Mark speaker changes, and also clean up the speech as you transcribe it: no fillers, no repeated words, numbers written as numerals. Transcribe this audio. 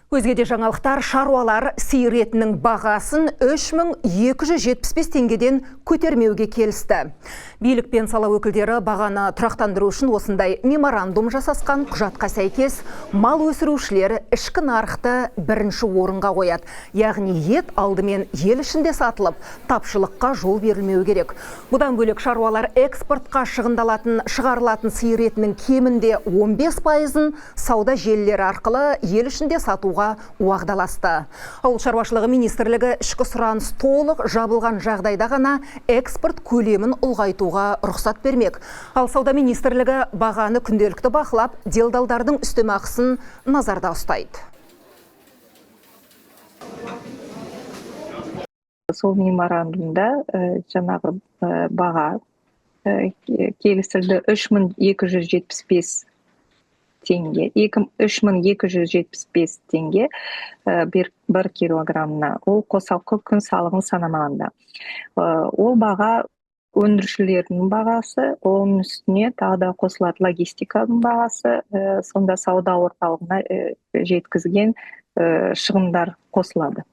Speaker 1: Өзге де жаңалықтар, шаруалар сиыр етінің бағасын 3275 теңгеден көтермеуге келісті. Билік пен сала өкілдері бағаны тұрақтандыру үшін осындай меморандум жасасқан. Құжатқа сәйкес мал өсірушілер ішкі нарықты бірінші орынға қояды. Яғни ет алдымен ел ішінде сатылып, тапшылыққа жол берілмеу керек. Бұдан бөлек шаруалар экспортқа шығарылатын сиыр етінің кемінде 15%-ын сауда желілері арқылы ел ішінде сатуға уағдаласты. Ауыл шаруашылығы министрлігі ішкі сұраныс толық жабылған жағдайда ғана экспорт көлемін ұлғайтуға рұқсат бермек. Ал сауда министрлігі бағаны күнделікті бақылап, делдалдардың үстемақысын назарда ұстайды.
Speaker 2: Сол меморандумда жаңағы баға келісілді 3275 теңге, 3275 теңге бір килограммына. Ол қосалқы күн салығын санамағанда. Ол баға өндірушілердің бағасы, оның үстіне тағы да қосылады логистиканың бағасы, сонда сауда орталығына жеткізген шығындар қосылады.